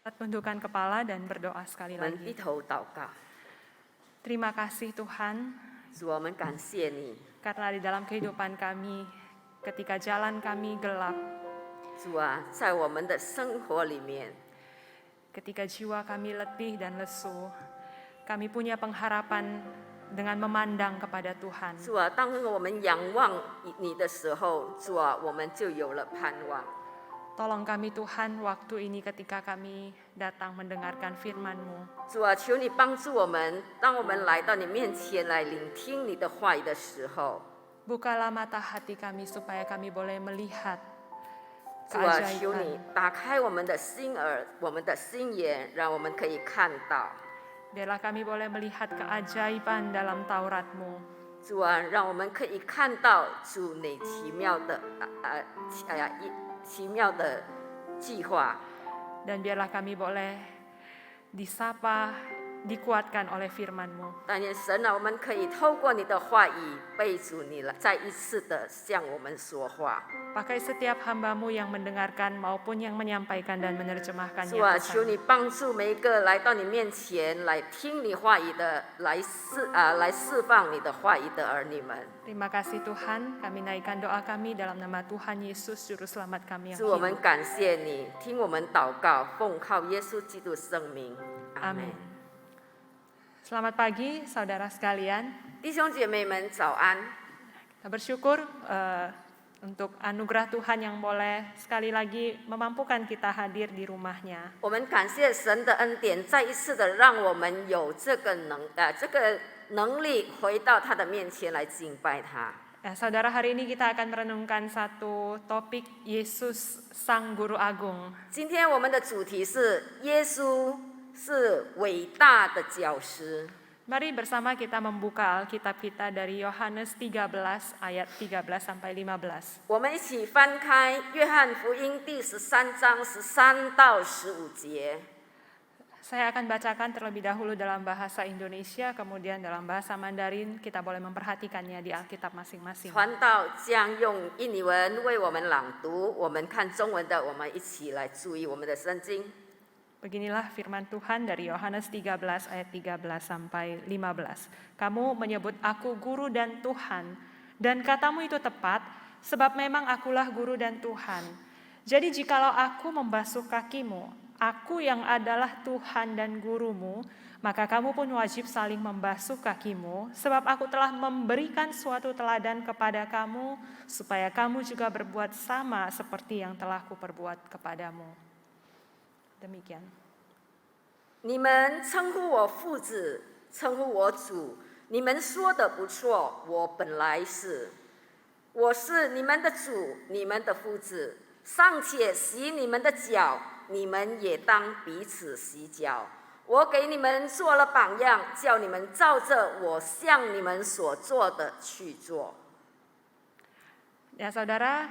Tundukkan kepala dan berdoa sekali 我们低 lagi. 头祷告。 Terima kasih Tuhan, 主，我们感谢你。 karena di dalam kehidupan kami, ketika jalan kami gelap, 主啊，在我们的生活里面， ketika jiwa kami letih dan lesu, kami punya pengharapan dengan memandang kepada Tuhan. 主啊，当我们仰望你的时候，主啊，我们就有了盼望。 Tolong kami Tuhan waktu ini ketika kami datang mendengarkan firman-Mu. 主啊，求你帮助我们，当我们来到你面前来聆听你的话语的时候， Bukalah mata hati kami supaya kami boleh melihat 主啊，求 keajaiban. 你打开我们的心耳、我们的心眼，让我们可以看到。 Biarlah kami boleh melihat keajaiban dalam Taurat-Mu. 主啊，让我们可以看到主你奇妙的计划。 Dan biarlah kami boleh disapa, dikuatkan oleh firman-Mu. 但愿神啊，我们可以透过你的话语，被主你来再一次的向我们说话。 Pakai setiap hamba-Mu yang mendengarkan maupun yang menyampaikan dan menerjemahkannya, 主啊，求 Tuhan. 你帮助每一个来到你面前来听你话语的，来释放你的话语的儿女们。 Terima kasih Tuhan, kami naikkan doa kami dalam nama Tuhan Yesus, Juru Selamat kami yang 主，我们 hidup. 感谢你，听我们祷告，奉靠耶稣基督圣名，阿门 Amin. Selamat pagi saudara sekalian. 弟兄姐妹们早安。 Kita bersyukur untuk anugerah Tuhan yang boleh sekali lagi memampukan kita hadir di rumahnya. 我们感谢神的恩典，再一次的让我们有这个能力回到他的面前来敬拜他。 Ya, saudara, hari ini kita akan merenungkan satu topik Yesus Sang Guru Agung. 今天我们的主题是耶稣是伟大的教师。 Mari bersama kita membuka Alkitab kita dari Yohanes 13 ayat 13 sampai 15. 我们一起翻开约翰福音第13章13到15节。 Saya akan bacakan terlebih dahulu dalam bahasa Indonesia, kemudian dalam bahasa Mandarin kita boleh memperhatikannya di Alkitab masing-masing. 传道将用印尼文为我们朗读，我们看中文的，我们一起来注意我们的圣经。 Beginilah firman Tuhan dari Yohanes 13 ayat 13 sampai 15. Kamu menyebut aku guru dan Tuhan, dan katamu itu tepat, sebab memang akulah guru dan Tuhan. Jadi jikalau aku membasuh kakimu, aku yang adalah Tuhan dan gurumu, maka kamu pun wajib saling membasuh kakimu, sebab aku telah memberikan suatu teladan kepada kamu, supaya kamu juga berbuat sama seperti yang telah kuperbuat kepadamu. Demikian. 你们称呼我父子，称呼我主，你们说的不错，我本来是。我是你们的主，你们的父子，尚且洗你们的脚，你们也当彼此洗脚。我给你们做了榜样，叫你们照着我向你们所做的去做。 Ya saudara,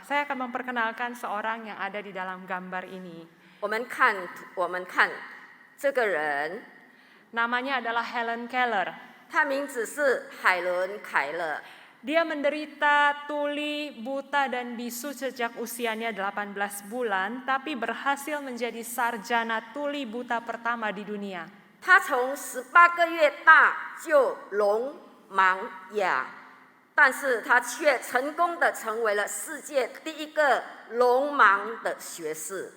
saya akan memperkenalkan seorang yang ada di dalam gambar ini. 我们看这个人， Namanya adalah Helen Keller. 他名字是海伦·凯勒。 Dia menderita tuli, buta, dan bisu sejak usianya 18 bulan, tapi berhasil menjadi sarjana tuli buta pertama di dunia. 他从18个月大就聋盲哑，但是他却成功的成为了世界第一个聋盲的学士。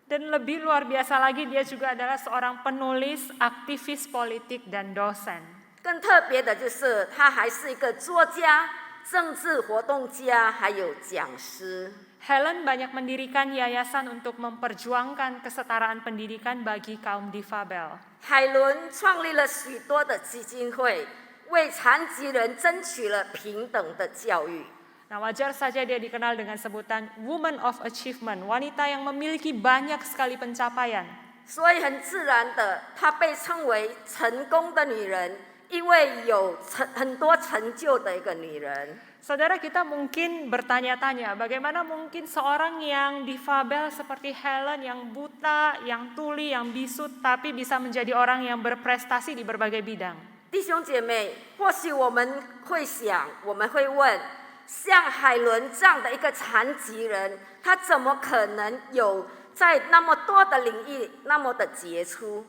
Dan lebih luar biasa lagi, dia juga adalah seorang penulis, aktivis politik, dan dosen. 更特别的就是，他还是一个作家、政治活动家，还有讲师。 Helen banyak mendirikan yayasan untuk memperjuangkan kesetaraan pendidikan bagi kaum difabel. 海伦创立了许多的基金会，为残疾人争取了平等的教育。 Nah, wajar saja dia dikenal dengan sebutan Woman of Achievement, wanita yang memiliki banyak sekali pencapaian. 所以很自然的，她被称为成功的女人，因为有很多成就的一个女人。 Saudara, kita mungkin bertanya-tanya, bagaimana mungkin seorang yang difabel seperti Helen, yang buta, yang tuli, yang bisu, tapi bisa menjadi orang yang berprestasi di berbagai bidang. 弟兄姐妹，或许我们会想，我们会问，像海伦这样的一个残疾人，他怎么可能有在那么多的领域那么的杰出。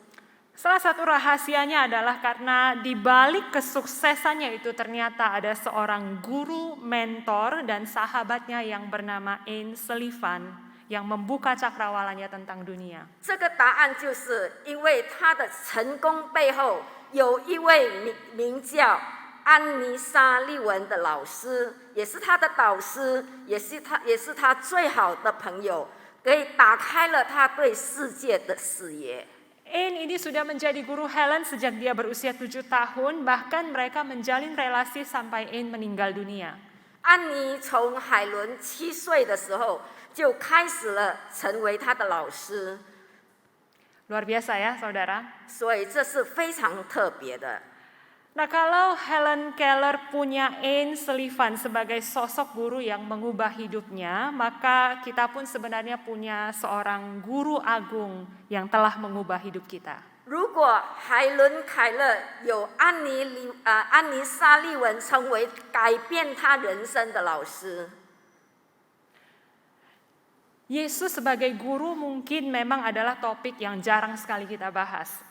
Salah satu rahasianya adalah karena di balik kesuksesannya itu ternyata ada seorang guru, mentor, dan sahabatnya yang bernama Ain Sullivan yang membuka cakrawalanya tentang dunia. 这个答案就是因为他的成功背后有一位名叫安妮莎利文的老师，也是他的导师，也是他最好的朋友，给打开了他对世界的视野。 Ain ini sudah menjadi guru Helen sejak dia berusia 7 tahun, bahkan mereka menjalin relasi sampai Ain meninggal dunia. 安妮从海伦7岁的时候就开始了成为他的老师， Luar biasa ya saudara. 所以这是非常特别的。 Nah kalau Helen Keller punya Ain Sullivan sebagai sosok guru yang mengubah hidupnya, maka kita pun sebenarnya punya seorang guru agung yang telah mengubah hidup kita. 如果海伦凯勒有安妮莎利文成为改变他人生的老师， Yesus sebagai guru mungkin memang adalah topik yang jarang sekali kita bahas.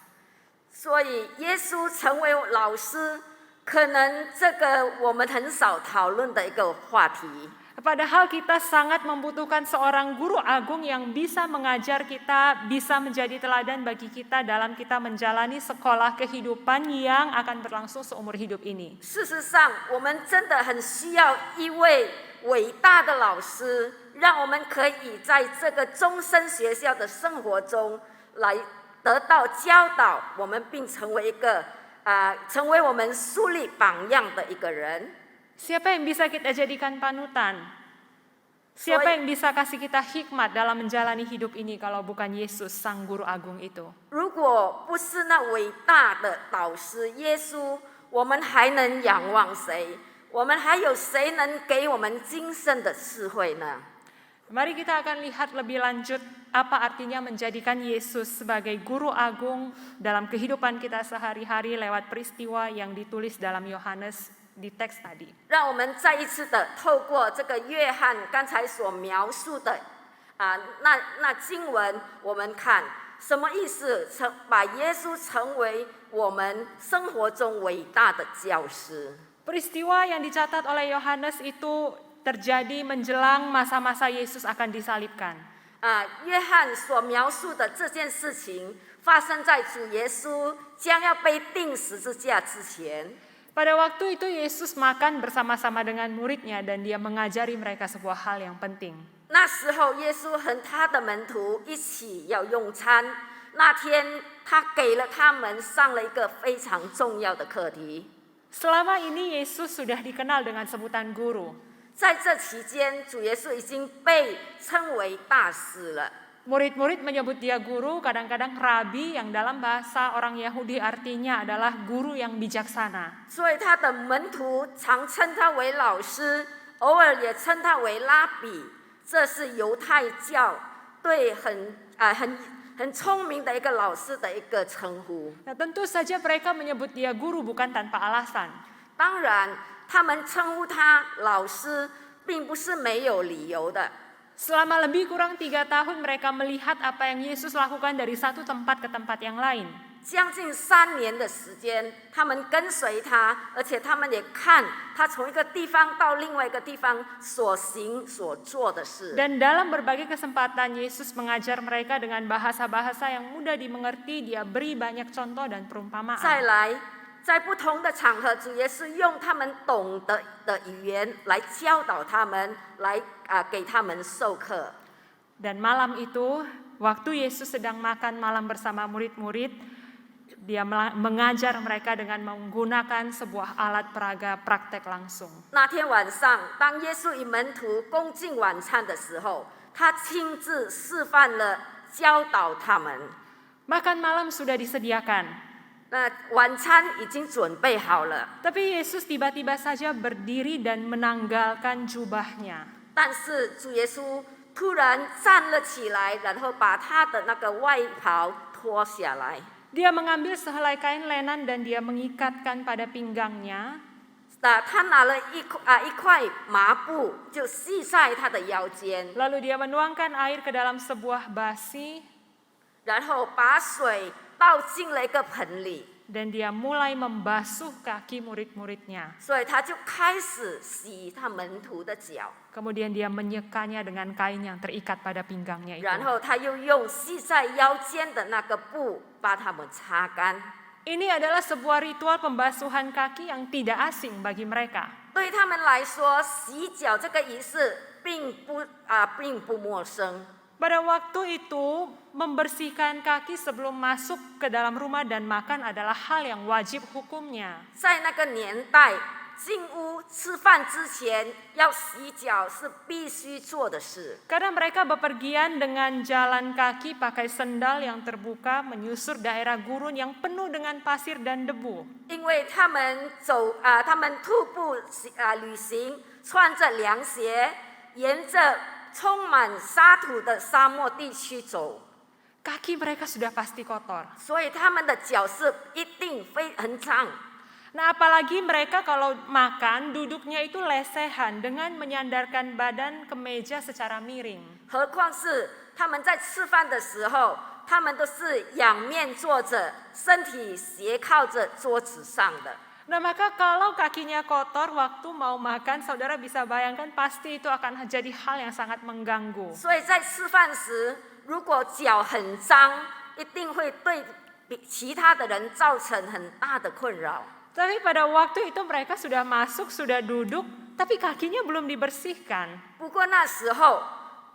所以耶稣成为老师，可能这个我们很少讨论的一个话题。 Padahal kita sangat membutuhkan seorang guru agung yang bisa mengajar kita, bisa menjadi teladan bagi kita dalam kita menjalani sekolah kehidupan yang akan berlangsung seumur hidup ini. 事实上，我们真的很需要一位伟大的老师，让我们可以在这个终身学校的生活中来得到教导，我们并成为成为我们树立榜样的一个人。 Siapa yang bisa kita jadikan panutan? Siapa yang bisa kasih kita hikmat dalam menjalani hidup ini kalau bukan Yesus, Sang Guru Agung itu? 如果不是那伟大的导师耶稣，我们还能仰望谁？我们还有谁能给我们今生的智慧呢？ Mari kita akan lihat lebih lanjut apa artinya menjadikan Yesus sebagai guru agung dalam kehidupan kita sehari-hari lewat peristiwa yang ditulis dalam Yohanes di teks tadi. 让我们再一次的透过这个约翰刚才所描述的那经文，我们看什么意思？把耶稣成为我们生活中伟大的教师。 Peristiwa yang dicatat oleh Yohanes itu terjadi menjelang masa-masa Yesus akan disalibkan. 约翰所描述的这件事情，发生在主耶稣将要被钉十字架之前。 Pada waktu itu Yesus makan bersama-sama dengan muridnya dan dia mengajari mereka sebuah hal yang penting. 那时候，耶稣和他的门徒一起要用餐。那天，他给了他们上了一个非常重要的课题。 Selama ini Yesus sudah dikenal dengan sebutan guru. 在这期间，主耶稣已经被称为大师了。 Murid-murid menyebut dia guru, kadang-kadang rabi yang dalam bahasa orang Yahudi artinya adalah guru yang bijaksana. 所以他的门徒常称他为老师，偶尔也称他为拉比。这是犹太教对很聪明的一个老师的一个称呼。 Nah, tentu saja mereka menyebut dia guru bukan tanpa alasan. 当然，他们称呼他老师，并不是没有理由的。 Selama lebih kurang 3 tahun mereka melihat apa yang Yesus lakukan dari satu tempat ke tempat yang lain. 将近3年的时间，他们跟随他，而且他们也看他从一个地方到另外一个地方所行所做的事。 Dan dalam berbagai kesempatan Yesus mengajar mereka dengan bahasa-bahasa yang mudah dimengerti, dia beri banyak contoh dan 再 perumpamaan. 来，在不同的场合，主耶稣用他们懂得的语言来教导他们，来给他们授课。 Dan malam itu, waktu Yesus sedang makan malam bersama murid-murid, dia mengajar mereka dengan menggunakan sebuah alat peraga praktek langsung. 那天晚上，当耶稣与门徒共进晚餐的时候，他亲自示范了教导他们。 Makan malam sudah disediakan. 那晚餐已经准备好了， Tapi Yesus tiba-tiba saja berdiri dan menanggalkan jubahnya. 但是主耶稣突然站了起来，然后把他的那个外袍脱下来。 Dia mengambil sehelai kain lenan dan dia mengikatkan pada pinggangnya. 他拿了一块麻布，就系在他的腰间， Lalu dia menuangkan air ke dalam sebuah basi 然后把水倒进了一个盆里， dan dia mulai membasuh kaki murid-muridnya. 所以他就开始洗他门徒的脚， Kemudian dia menyekanya dengan kain yang terikat pada pinggangnya itu. 然后他又用系在腰间的那个布把他们擦干。 Ini adalah sebuah ritual pembasuhan kaki yang tidak asing bagi mereka. 对他们来说，洗脚这个仪式并不陌生。 Pada waktu itu, membersihkan kaki sebelum masuk ke dalam rumah dan makan adalah hal yang wajib hukumnya. 在那个年代，进屋吃饭之前要洗脚是必须做的事， Karena mereka bepergian dengan jalan kaki pakai sendal yang terbuka menyusur daerah gurun yang penuh dengan pasir dan debu. 因为他们徒步旅行，穿着凉鞋，沿着充满沙土的沙漠地区走， Kaki mereka sudah pasti kotor. 所以他们的脚是一定很脏。 Nah, apalagi mereka kalau makan duduknya itu lesehan dengan menyandarkan badan ke meja secara miring. 何况是他们在吃饭的时候，他们都是仰面坐着，身体斜靠着桌子上的。 Nah, maka kalau kakinya kotor waktu mau makan, saudara bisa bayangkan pasti itu akan jadi hal yang sangat mengganggu. 所以在吃饭时，如果脚很脏，一定会对其他的人造成很大的困扰。 Tapi pada waktu itu mereka sudah masuk, sudah duduk, tapi kakinya belum dibersihkan. 不过那时候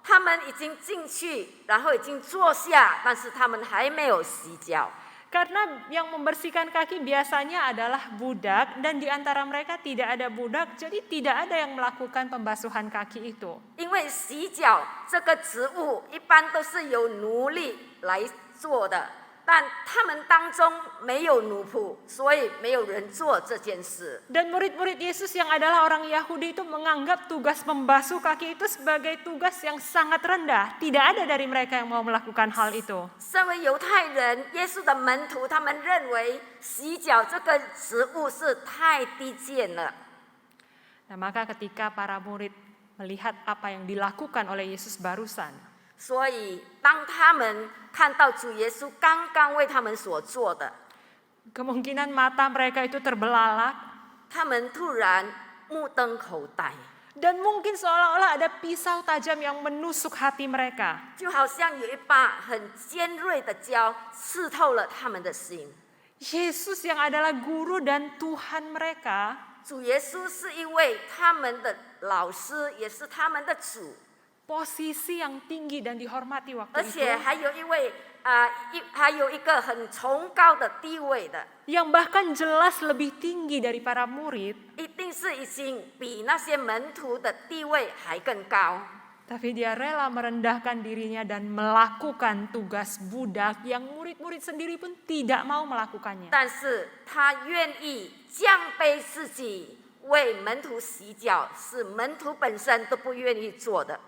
他们已经进去，然后已经坐下，但是他们还没有洗脚。 Karena yang membersihkan kaki biasanya adalah budak dan di antara mereka tidak ada budak, jadi tidak ada yang melakukan pembasuhan kaki itu. 因为洗脚这个职务一般都是由奴隶来做的，但他们当中没有奴仆，所以没有人做这件事。 Dan murid-murid Yesus yang adalah orang Yahudi itu menganggap tugas membasuh kaki itu sebagai tugas yang sangat rendah. Tidak ada dari mereka yang mau melakukan hal itu. 身为犹太人，耶稣的门徒，他们认为洗脚这个职务是太低贱了。 Nah, maka ketika para murid melihat apa yang dilakukan oleh Yesus barusan, 所以当他们看到主耶稣刚刚为他们所做的， kemungkinan mata mereka itu terbelalak 他们突然目瞪口呆， dan mungkin seolah-olah ada pisau tajam yang menusuk hati mereka. 就好像有一把很尖锐的刀刺透了他们的心。 Yesus yang adalah guru dan Tuhan mereka 主耶稣是一位他们的老师，也是他们的主， posisi yang tinggi dan dihormati 而 waktu itu, 且还有一个很崇高的地位的， yang bahkan jelas lebih tinggi dari para murid, 一定是已经比那些门徒的地位还更高。 tapi dia rela merendahkan dirinya dan melakukan tugas budak yang murid-murid sendiri pun tidak mau melakukannya. 但是他愿意降卑自己，为门徒洗脚，是门徒本身都不愿意做的。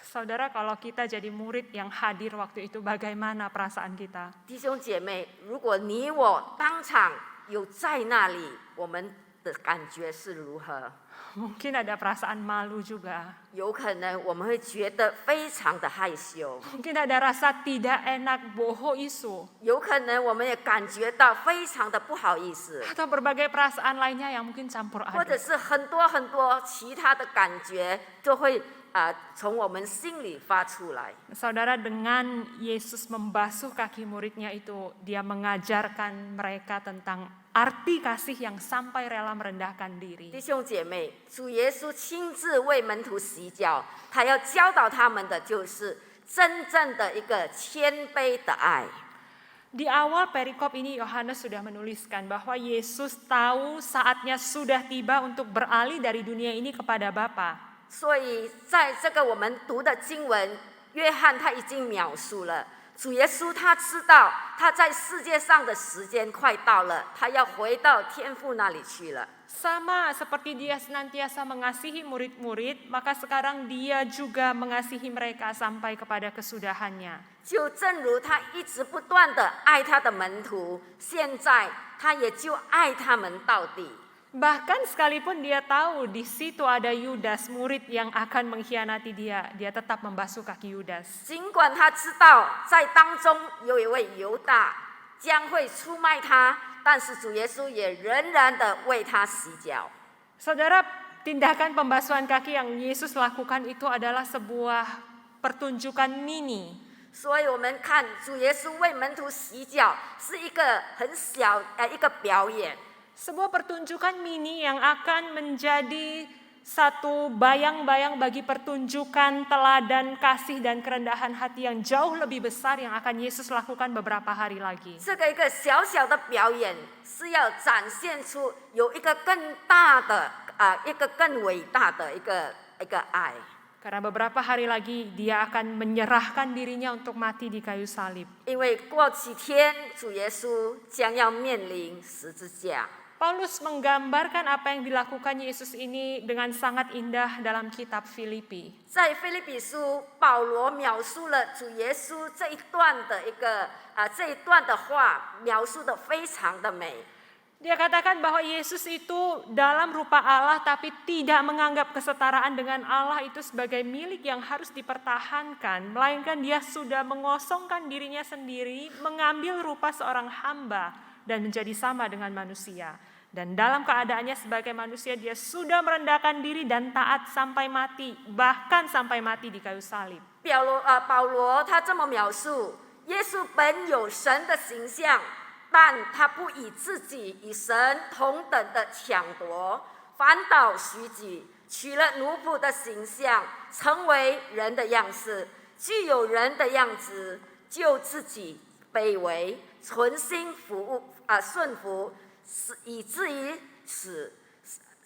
Saudara, kalau kita jadi murid yang hadir waktu itu, bagaimana perasaan kita? 弟兄姐妹，如果你我当场有在那里，我们的感觉是如何？ Mungkin ada perasaan malu juga. 有可能我们会觉得非常的害羞， Mungkin ada rasa tidak enak, boho isu. 有可能我们也感觉到非常的不好意思， Atau berbagai perasaan lainnya yang mungkin campur 或者 aduk. 是很多其他的感觉就会从我们心里发出来。 Saudara, dengan Yesus membasuh kaki muridnya itu, dia mengajarkan mereka tentang arti kasih yang sampai rela merendahkan diri. 弟兄姐妹，主耶稣亲自为门徒洗脚，他要教导他们的就是真正的一个谦卑的爱。 Di awal perikop ini Yohanes sudah menuliskan bahwa Yesus tahu saatnya sudah tiba untuk beralih dari dunia ini kepada Bapa. 所以在这个我们读的经文，约翰他已经描述了主耶稣，他知道他在世界上的时间快到了，他要回到天父那里去了。 Sama seperti dia senantiasa mengasihi murid-murid, maka sekarang dia juga mengasihi mereka sampai kepada kesudahannya. 就正如他一直不断的爱他的门徒，现在他也就爱他们到底。Bahkan sekalipun dia tahu di situ ada Yudas, murid yang akan mengkhianati dia, dia tetap membasuh kaki Yudas. 尽管他知道在当中有一位犹大将会出卖他，但是主耶稣也仍然的为他洗脚。 Saudara, tindakan pembasuhan kaki yang Yesus lakukan itu adalah sebuah pertunjukan mini. 所以我们看主耶稣为门徒洗脚是一个很小一个表演。 Sebuah pertunjukan mini yang akan menjadi satu bayang-bayang bagi pertunjukan teladan kasih dan kerendahan hati yang jauh lebih besar yang akan Yesus lakukan beberapa hari lagi. 这个一个小小的表演是要展现出有一个更大的一个更伟大的一个爱。 Karena beberapa hari lagi dia akan menyerahkan dirinya untuk mati di kayu salib. 因为过几天主耶稣将要面临十字架。 Paulus menggambarkan apa yang dilakukan Yesus ini dengan sangat indah dalam kitab Filipi. 在腓立比书，保罗描述了主耶稣这一段的话，描述的非常的美。 Dia katakan bahwa Yesus itu dalam rupa Allah tapi tidak menganggap kesetaraan dengan Allah itu sebagai milik yang harus dipertahankan. Melainkan dia sudah mengosongkan dirinya sendiri, mengambil rupa seorang hamba dan menjadi sama dengan manusia. Dan dalam keadaannya sebagai manusia dia sudah merendahkan diri dan taat sampai mati, bahkan sampai mati di kayu salib. 保罗他这么描述：耶稣本有神的形象，但他不以自己与神同等的抢夺，反倒虚己，取了奴仆的形象，成为人的样式，具有人的样子，就自己卑微，存心顺服，以至于死，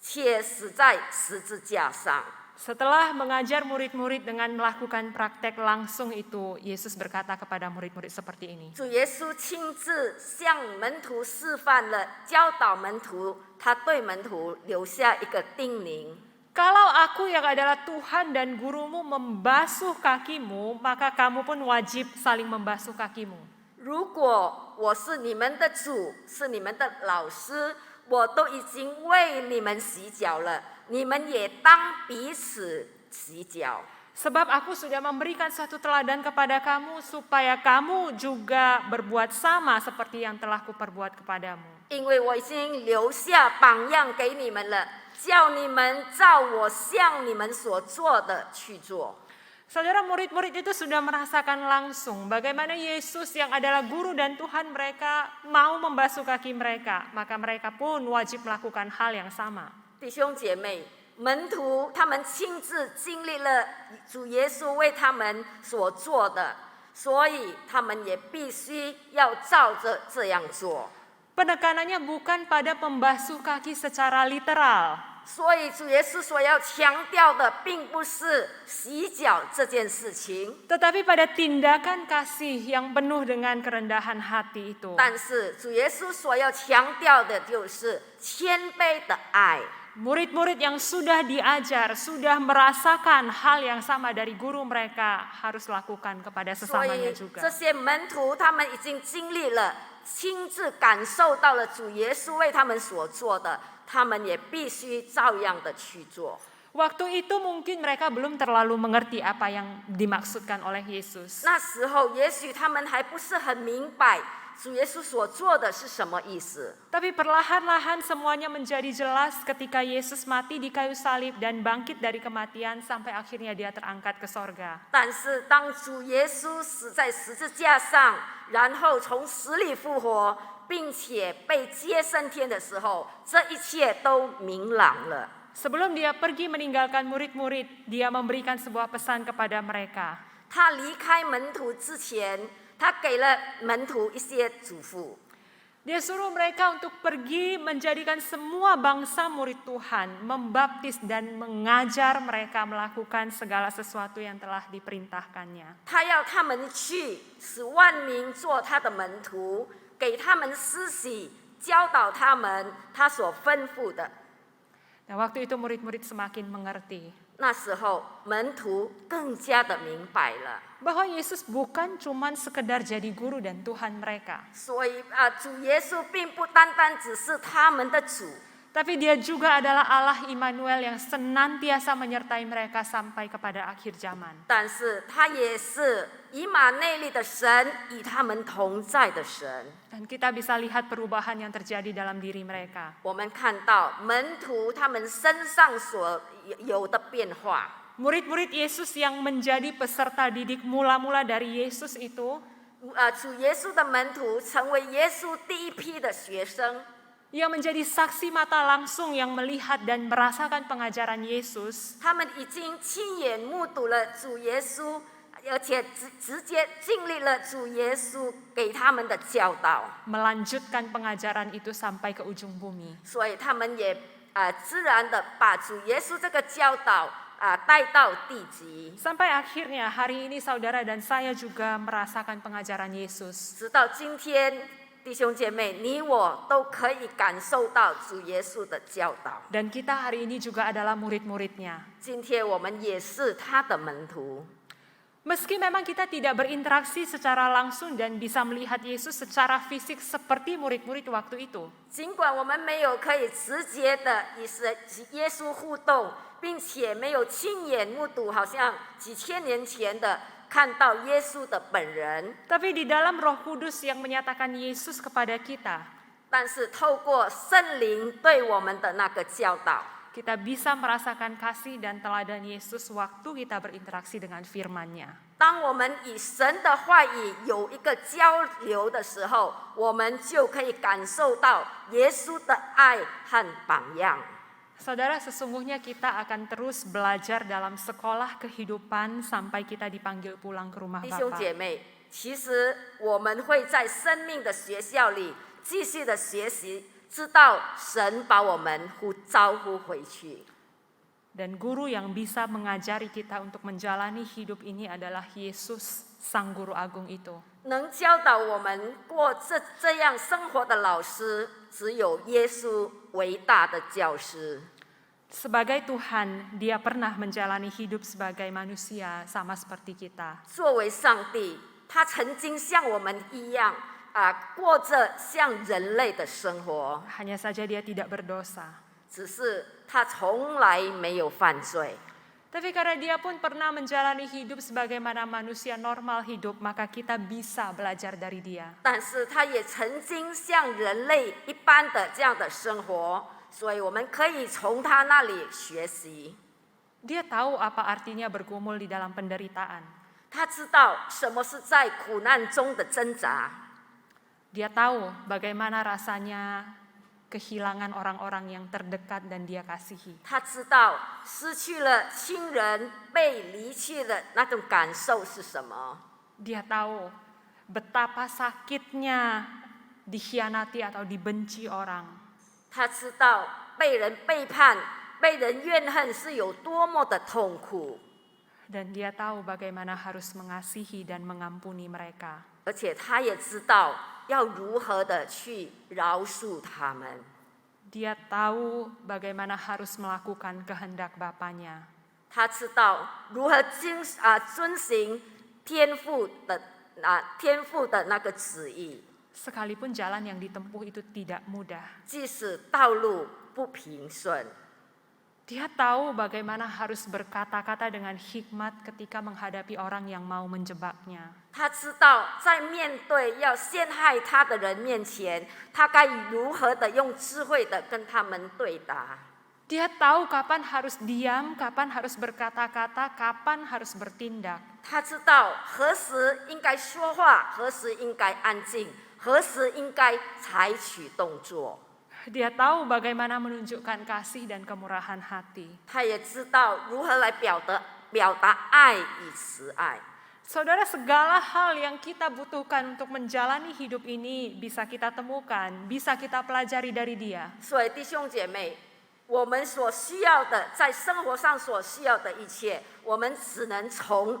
且死在十字架上。 Setelah mengajar murid-murid dengan melakukan praktek langsung itu, Yesus berkata kepada murid-murid seperti ini. 主耶稣亲自向门徒示范了，教导门徒，他对门徒留下一个叮咛。 Kalau aku yang adalah Tuhan dan gurumu membasuh kakimu, maka kamu pun wajib saling membasuh kakimu. 如果我是你们的主，是你们的老师，我都已经为你们洗脚了，你们也当彼此洗脚。 Sebab aku sudah memberikan suatu teladan kepada kamu supaya kamu juga berbuat sama seperti yang telah kuperbuat kepadamu. 因为我已经留下榜样给你们了，叫你们照我向你们所做的去做。 Saudara, murid-murid itu sudah merasakan langsung bagaimana Yesus yang adalah guru dan Tuhan mereka mau membasuh kaki mereka, maka mereka pun wajib melakukan hal yang sama. 弟兄姐妹，门徒他们亲自经历了主耶稣为他们所做的，所以他们也必须要照着这样做。 Penekanannya bukan pada pembasuh kaki secara literal, 所以主耶稣所要强调的，并不是洗脚这件事情， tetapi pada tindakan kasih yang penuh dengan kerendahan hati itu. 但是主耶稣所要强调的就是谦卑的爱。 Murid-murid yang sudah diajar, sudah merasakan hal yang sama dari guru mereka harus lakukan kepada 所 sesamanya 以 juga. 这些门徒他们已经经历了，亲自感受到了主耶稣为他们所做的，他们也必须照样的去做。 Waktu itu mungkin mereka belum terlalu mengerti apa yang dimaksudkan oleh Yesus. 那时候也许他们还不是很明白主耶稣所做的是什么意思。 Tapi perlahan-lahan semuanya menjadi jelas ketika Yesus mati di kayu salib dan bangkit dari kematian sampai akhirnya dia terangkat ke sorga. 但是当主耶稣死在十字架上，然后从死里复活，并且被接升天的时候，这一切都明朗了。 Sebelum dia pergi meninggalkan murid-murid, dia memberikan sebuah pesan kepada mereka. 他离开门徒之前，他给了门徒一些嘱咐。 Dia suruh mereka untuk pergi menjadikan semua bangsa murid Tuhan, membaptis dan mengajar mereka melakukan segala sesuatu yang telah diperintahkannya. 他要他们去，使万民做他的门徒，给他们施洗，教导他们他所吩咐的。 Nah, waktu itu murid-murid semakin mengerti 那时候门徒更加的明白了。 bahwa Yesus bukan cuman sekedar jadi guru dan Tuhan mereka, 所以主耶稣并不单单只是他们的主， Tapi dia juga adalah Allah Immanuel yang senantiasa menyertai mereka sampai kepada akhir zaman. 但是他也是以马内利的神，与他们同在的神。 Dan kita bisa lihat perubahan yang terjadi dalam diri mereka. 我们看到门徒他们身上所有的变化。 Murid-murid Yesus yang menjadi peserta didik mula-mula dari Yesus itu, 主耶稣的门徒成为耶稣第一批的学生， yang menjadi saksi mata langsung yang melihat dan merasakan pengajaran Yesus, 他们已经亲眼目睹了主耶稣，而且直接经历了主耶稣给他们的教导， melanjutkan pengajaran itu sampai ke ujung bumi. 所以他们也自然的把主耶稣这个教导带到地极， Sampai akhirnya hari ini saudara dan saya juga merasakan pengajaran Yesus. 直到今天，弟兄姐妹，你我都可以感受到主耶稣的教导。 Dan kita hari ini juga adalah murid-muridnya. 今天我们也是他的门徒。 Meski memang kita tidak berinteraksi secara langsung dan bisa melihat Yesus secara fisik seperti murid-murid waktu itu, 尽管我们没有可以直接的与耶稣互动，并且没有亲眼目睹，好像几千年前的看到耶稣的本人， tapi di dalam Roh Kudus yang menyatakan Yesus kepada kita, 但是透过圣灵对我们的那个教导， kita bisa merasakan kasih dan teladan Yesus waktu kita berinteraksi dengan firman-Nya. 当我们与神的话语有一个交流的时候，我们就可以感受到耶稣的爱和榜样。 Saudara, sesungguhnya kita akan terus belajar dalam sekolah kehidupan sampai kita dipanggil pulang ke rumah 弟兄 Bapa. 姐妹，其实我们会在生命的学校里继续的学习，知道神把我们招呼回去。 Dan guru yang bisa mengajari kita untuk menjalani hidup ini adalah Yesus, Sang Guru Agung itu. 能教导我们过这样生活的老师，只有耶稣伟大的教师。 Sebagai Tuhan, Dia pernah menjalani hidup sebagai manusia sama seperti kita. 作为上帝，他曾经像我们一样过着像人类的生活， Hanya saja Dia tidak berdosa. 只是他从来没有犯罪。 Tapi karena Dia pun pernah menjalani hidup sebagaimana manusia normal hidup, maka kita bisa belajar dari Dia. 但是他也曾经像人类一般的这样的生活，所以我们可以从他那里学习。 Dia tahu apa artinya bergumul di dalam penderitaan. 他知道什么是在苦难中的挣扎， Dia tahu bagaimana rasanya kehilangan orang-orang yang terdekat dan Dia kasihi. 他知道失去了亲人、被离弃的那种感受是什么。 Dia tahu betapa sakitnya dikhianati atau dibenci orang. 他知道被人背叛、被人怨恨是有多么的痛苦， Dan Dia tahu bagaimana harus mengasihi dan mengampuni mereka. 而且他也知道要如何的去饶恕他们。 Dia tahu bagaimana harus melakukan kehendak Bapanya. 他知道如何遵行天父的那个旨意， Sekalipun jalan yang ditempuh itu tidak mudah. 即使道路不平顺， Dia tahu bagaimana harus berkata-kata dengan hikmat ketika menghadapi orang yang mau menjebaknya. 他知道在面对要陷害他的人面前，他该如何的用智慧的跟他们对答。 Dia tahu kapan harus diam, kapan harus berkata-kata, kapan harus bertindak. 他知道何时应该说话，何时应该安静，何时应该采取动作。 Dia tahu bagaimana menunjukkan kasih dan kemurahan hati. 他也知道如何来表达爱与慈爱。 Saudara, segala hal yang kita butuhkan untuk menjalani hidup ini bisa kita temukan, bisa kita pelajari dari Dia. 所以弟兄姐妹，我们所需要的，在生活上所需要的一切，我们只能从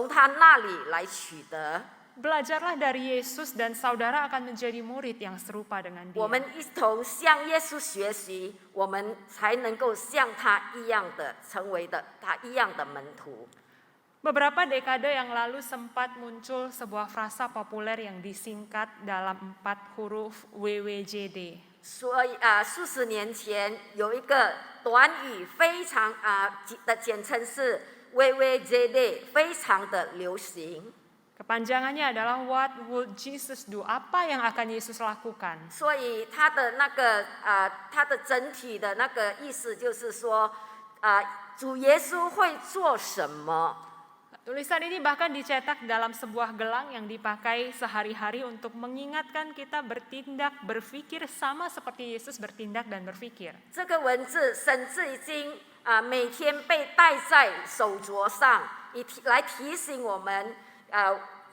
他那里来取得。 Belajarlah dari Yesus dan saudara akan menjadi murid yang serupa dengan 我 Dia. 们一同向耶稣学习，我们才能够像他一样的成为他一样的门徒。 Beberapa dekade yang lalu sempat muncul sebuah frasa populer yang disingkat dalam 4 huruf WWJD. 所以数十年前有一个短语非常的简称是 WWJD， 非常的流行。 Kepanjangannya adalah What would Jesus do? Apa yang akan Yesus lakukan? 所以它的整体的那个意思就是说，主耶稣会做什么？ Tulisan ini bahkan dicetak dalam sebuah gelang yang dipakai sehari-hari untuk mengingatkan kita bertindak, berpikir sama seperti Yesus bertindak dan berpikir. 这个文字甚至已经每天被戴在手镯上，来提醒我们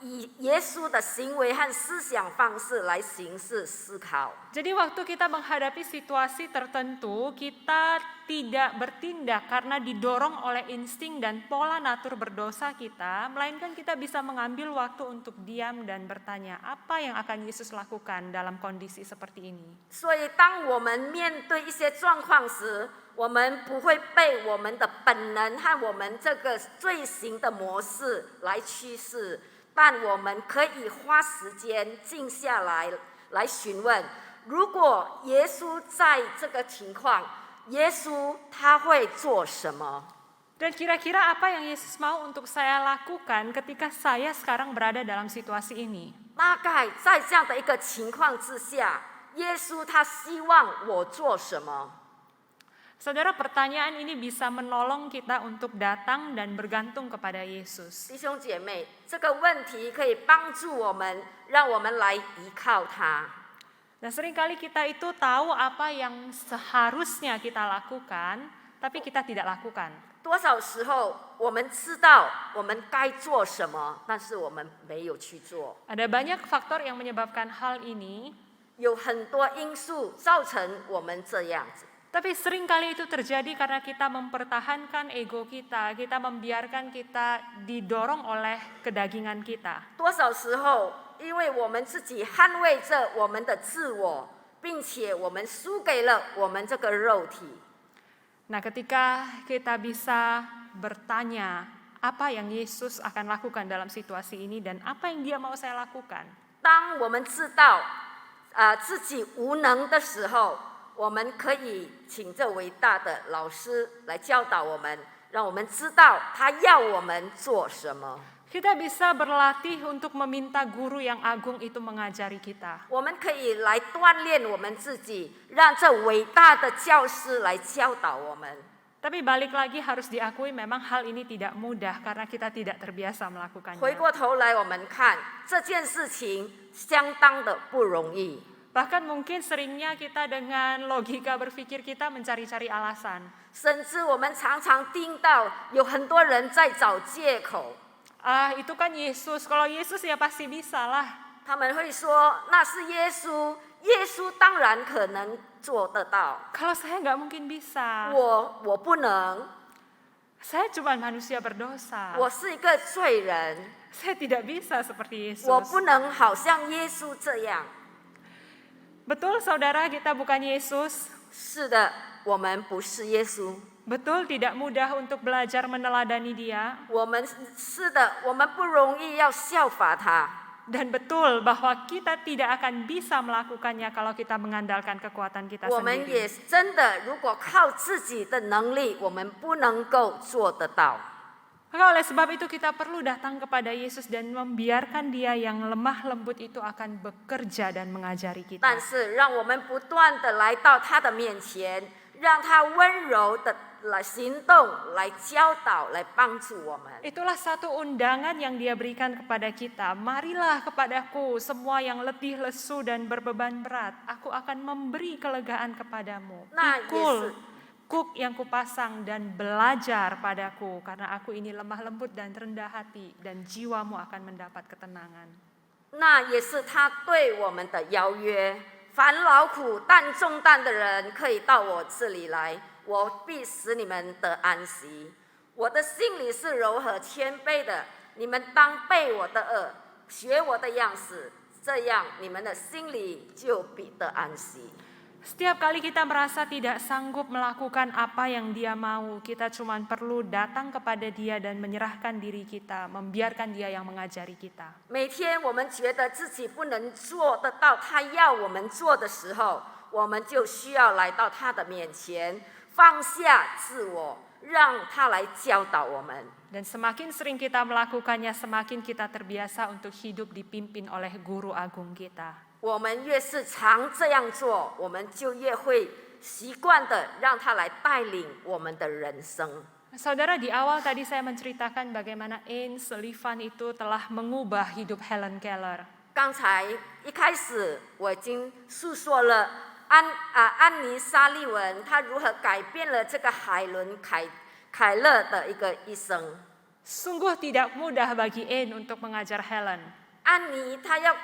以耶稣的行为和思想方式来行事思考。 Jadi waktu kita menghadapi situasi tertentu, kita tidak bertindak karena didorong oleh insting dan pola natur berdosa kita, melainkan kita bisa mengambil waktu untuk diam dan bertanya, apa yang akan Yesus lakukan dalam kondisi seperti ini? 所以，当我们面对一些状况时，我们不会被我们的本能和我们这个罪行的模式来驱使，但我们可以花时间静下来，来询问：如果耶稣在这个情况，耶稣他会做什么？ Dan kira-kira apa yang Yesus mau untuk saya lakukan ketika saya sekarang berada dalam situasi ini? 大概在这样的一个情况之下，耶稣他希望我做什么？ Saudara, pertanyaan ini bisa menolong kita untuk datang dan bergantung kepada Yesus. 弟兄姐妹，这个问题可以帮助我们，让我们来依靠他。 Dan seringkali kita itu tahu apa yang seharusnya kita lakukan, tapi kita tidak lakukan. 多少时候我们知道我们该做什么，但是我们没有去做。 Ada banyak faktor yang menyebabkan hal ini, 有很多因素造成我们这样子。 tapi seringkali itu terjadi karena kita mempertahankan ego kita, kita membiarkan kita didorong oleh kedagingan kita. 多少时候，因为我们自己捍卫着我们的自我，并且我们输给了我们这个肉体。 Nah, ketika kita bisa bertanya apa yang Yesus akan lakukan dalam situasi ini dan apa yang Dia mau saya lakukan. 当我们知道自己无能的时候，我们可以请这伟大的老师来教导我们，让我们知道他要我们做什么。 Kita bisa berlatih untuk meminta guru yang agung itu mengajari kita. 我们可以来锻炼我们自己，让这伟大的教师来教导我们。 Tapi balik lagi harus diakui memang hal ini tidak mudah karena kita tidak terbiasa 回 melakukannya. 过头来，我们看这件事情相当的不容易。 Bahkan mungkin seringnya kita dengan logika berpikir kita mencari-cari alasan. 甚至我们常常听到有很多人在找借口， Itu kan Yesus, kalau Yesus ya pasti bisa lah. 他们会说那是耶稣，耶稣当然可能做得到， Kalau saya nggak mungkin bisa. 我不能， Saya cuma manusia berdosa. 我是一个罪人， Saya tidak bisa seperti 我 Yesus. 不能好像耶稣这样。 Betul saudara, kita bukan Yesus. 是的，我们不是耶稣。 Betul tidak mudah untuk belajar meneladani Dia. 是的，我们不容易要效法他。 Dan betul bahwa kita tidak akan bisa melakukannya kalau kita mengandalkan kekuatan kita 我们 sendiri. 也真的，如果靠自己的能力，我们不能够做得到。 Maka oleh sebab itu kita perlu datang kepada Yesus dan membiarkan Dia yang lemah lembut itu akan bekerja dan mengajari kita. 但是，让我们不断的来到他的面前，让他温柔的来行动，来教导，来帮助我们。 Itulah satu undangan yang Dia berikan kepada kita. Marilah kepadaku semua yang letih, lesu dan berbeban berat. Aku akan memberi kelegaan kepadamu. Nah, Pikul Yesus. kuk yang kupasang dan belajar padaku. Karena aku ini lemah lembut dan rendah hati. Dan jiwamu akan mendapat ketenangan. 那也是他对我们的邀约。凡劳苦担重担的人，可以到我这里来，我必使你们得安息。我的心里是柔和谦卑的，你们当背我的恶，学我的样式，这样你们的心里就必得安息。 Setiap kali kita merasa tidak sanggup melakukan apa yang Dia mau, kita cuma perlu datang kepada Dia dan menyerahkan diri kita, membiarkan Dia yang mengajari kita. 每天我们觉得自己不能做得到他要我们做的时候，我们就需要来到他的面前，放下自我，让他来教导我们。 Dan semakin sering kita melakukannya, semakin kita terbiasa untuk hidup dipimpin oleh guru agung kita. 我们越是常这样做，我们就越会习惯的让他来带领我们的人生。 Saudara, di awal tadi saya menceritakan bagaimana Ain Sullivan itu telah mengubah hidup Helen Keller. 刚才一开始我已经诉说了安妮沙利文她如何改变了这个海伦凯勒的一个一生。 Sungguh tidak mudah bagi Ain untuk mengajar Helen. 安妮她要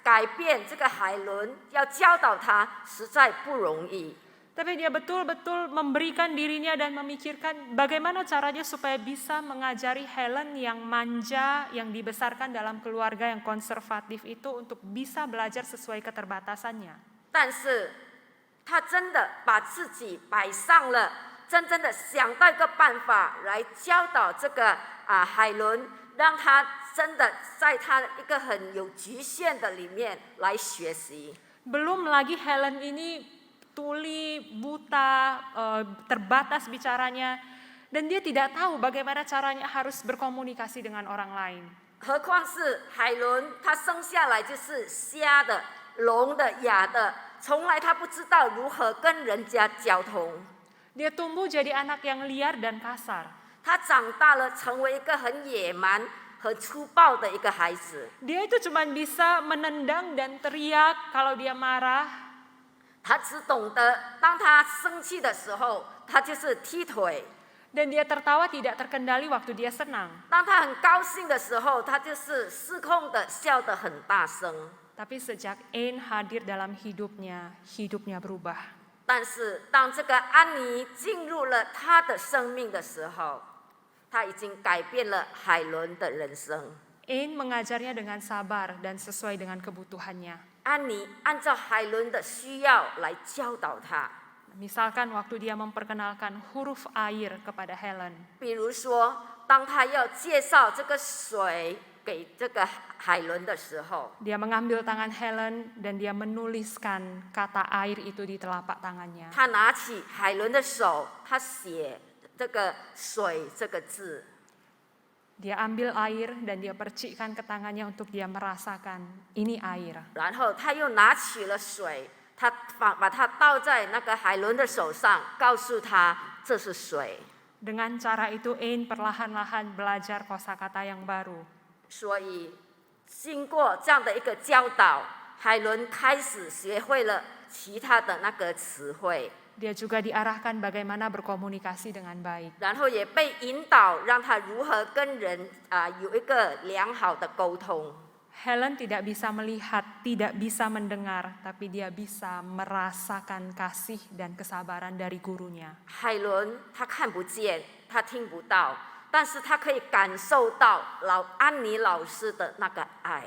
改变这个海伦，要教导她，实在不容易。 Tapi dia betul-betul memberikan dirinya dan memikirkan bagaimana caranya supaya bisa mengajari Helen yang manja, yang dibesarkan dalam keluarga yang konservatif itu untuk bisa belajar sesuai keterbatasannya. 但是她真的把自己摆上了，真正的想到一个办法来教导这个海伦，让她真的在她一个很有局限的里面来学习。 Belum lagi Helen ini tuli, buta, terbatas bicaranya, dan dia tidak tahu bagaimana caranya harus berkomunikasi dengan orang lain. 何况是海伦，她生下来就是瞎的、聋的、哑的，从来她不知道如何跟人家交通。 Dia tumbuh jadi anak yang liar dan kasar. 她长大了，成为一个很野蛮、很粗暴的一个孩子。 Dia itu cuma bisa menendang dan teriak kalau dia marah. 她只懂得，当她生气的时候，她就是踢腿； Dan dia tertawa tidak terkendali waktu dia senang. 当她很高兴的时候，她就是失控的笑得很大声。 Tapi sejak Ain hadir dalam hidupnya berubah. 但是当这个安妮进入了她的生命的时候，她已经改变了海伦的人生。 Ain mengajarnya dengan sabar dan sesuai dengan kebutuhannya. 安妮按照海伦的需要来教导她。 Misalkan waktu dia memperkenalkan huruf air kepada Helen. 比如说，当她要介绍这个水给这个海伦的时候， Dia mengambil tangan Helen dan dia menuliskan kata air itu di telapak tangannya. 她拿起海伦的手，她写这个水这个字。 Dia ambil air dan dia percikkan ke tangannya untuk dia merasakan ini air. 然后她又拿起了水，她把它倒在那个海伦的手上，告诉她这是水。 Dengan cara itu Ain perlahan-lahan belajar kosakata yang baru. 所以，经过这样的一个教导，海伦开始学会了其他的那个词汇， Dia juga diarahkan bagaimana berkomunikasi dengan baik. 然后也被引导，让他如何跟人有一个良好的沟通。 Helen tidak bisa melihat, tidak bisa mendengar, tapi dia bisa merasakan kasih dan kesabaran dari gurunya. 海伦他看不见，他听不到，但是他可以感受到安妮老师的那个爱。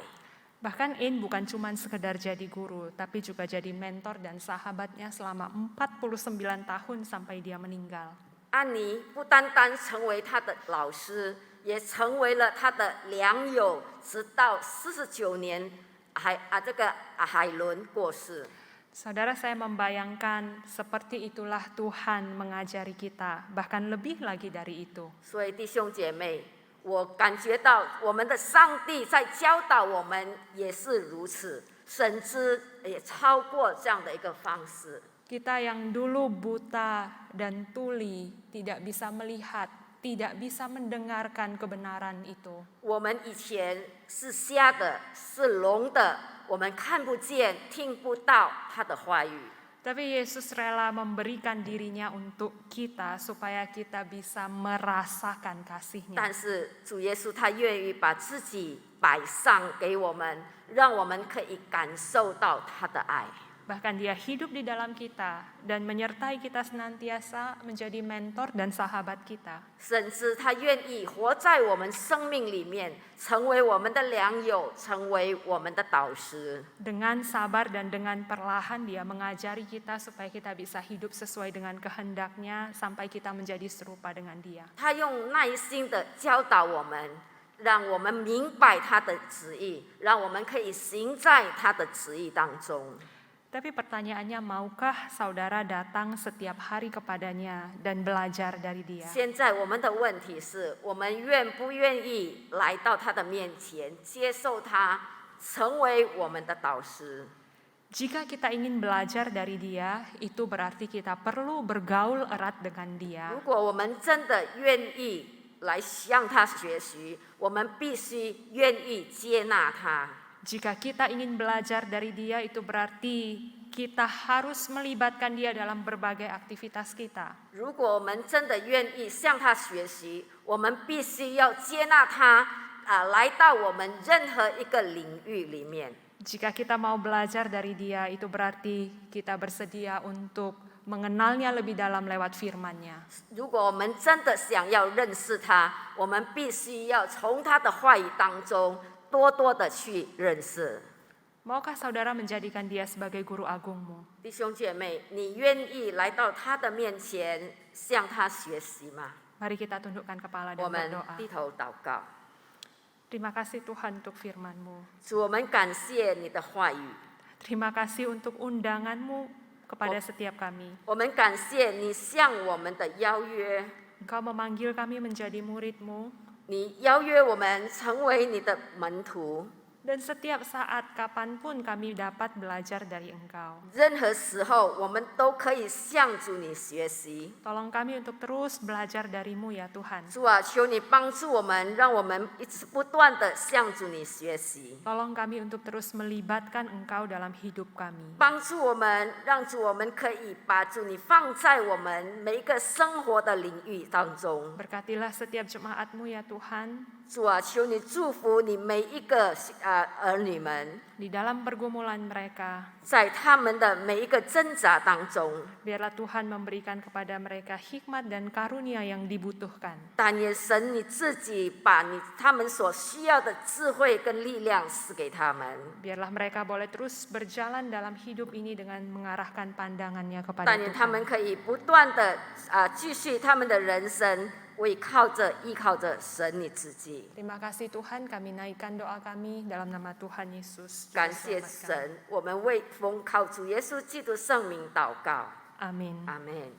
Bahkan Ain bukan cuma sekedar jadi guru, tapi juga jadi mentor dan sahabatnya selama 49 tahun sampai dia meninggal. 安妮不单单成为他的老师，也成为了他的良友，直到49年，这个海伦过世。 Saudara, saya membayangkan seperti itulah Tuhan mengajari kita, bahkan lebih lagi dari itu. 所以弟兄姐妹，我感觉到我们的上帝在教导我们也是如此，甚至也超过这样的一个方式。 Kita yang dulu buta dan tuli, tidak bisa melihat, tidak bisa mendengarkan kebenaran itu. 我们以前是瞎的，是聋的，我们看不见、听不到他的话语。 Tapi Yesus rela memberikan dirinya untuk kita supaya kita bisa merasakan kasih-Nya. 但是主耶稣他愿意把自己摆上给我们，让我们可以感受到他的爱。 Bahkan dia hidup di dalam kita dan menyertai kita senantiasa menjadi mentor dan sahabat kita. 甚至他愿意活在我们生命里面，成为我们的良友，成为我们的导师。 Dengan sabar dan dengan perlahan dia mengajari kita supaya kita bisa hidup sesuai dengan kehendak-Nya sampai kita menjadi serupa dengan Dia. 他用耐心的教导我们，让我们明白他的旨意，让我们可以行在他的旨意当中。Tapi pertanyaannya, maukah saudara datang setiap hari kepadanya dan belajar dari dia? 现在我们的问题是，我们愿不愿意来到他的面前，接受他，成为我们的导师？ Jika kita ingin belajar dari dia, itu berarti kita perlu bergaul erat dengan dia. 如果我们真的愿意来向他学习，我们必须愿意接纳他。 Jika kita ingin belajar dari dia, itu berarti kita harus melibatkan dia dalam berbagai aktivitas kita. 如果我们真的愿意向他学习，我们必须要接纳他来到我们任何一个领域里面。 Jika kita mau belajar dari dia, itu berarti kita bersedia untuk mengenalnya lebih dalam lewat firman-Nya. 如果我们真的想要认识他，我们必须要从他的话语当中多多的去认识。 Maukah saudara menjadikan dia sebagai guru agungmu? 弟兄姐妹，你愿意来到他的面前向他学习吗？ Mari kita tundukkan kepala 我 dan 们 berdoa. 低头祷告。 Terima kasih Tuhan untuk firman-Mu. 主，我们感谢你的话语， Terima kasih untuk undangan-Mu kepada setiap kami. 我们感谢你向我们的邀约， Engkau memanggil kami menjadi murid-Mu, 你邀约我们成为你的门徒。 dan setiap saat kapanpun kami dapat belajar dari Engkau. 任何时候，我们都可以向主你学习。 Tolong kami untuk terus belajar dari-Mu ya Tuhan. 主啊，求你帮助我们，让我们一直不断的向主你学习， Tolong kami untuk terus melibatkan Engkau dalam hidup kami. 帮助我们，让主我们可以把主你放在我们每一个生活的领域当中。 Berkatilah setiap jemaat-Mu ya Tuhan, 主啊，求你祝福你每一个儿女们， di dalam pergumulan mereka. 在他们的每一个挣扎当中， Biarlah Tuhan memberikan kepada mereka hikmat dan karunia yang dibutuhkan. 但也神你自己把他们所需要的智慧跟力量赐给他们。 Biarlah mereka boleh terus berjalan dalam hidup ini dengan mengarahkan pandangannya kepada 但愿他们 Tuhan. 可以不断的继续他们的人生，依靠着神你自己。 Terima kasih Tuhan, kami naikkan doa kami dalam nama Tuhan Yesus. Juru 感谢 selamat kami. 神，我们为奉靠主耶稣基督圣名祷告， Amin. 阿门。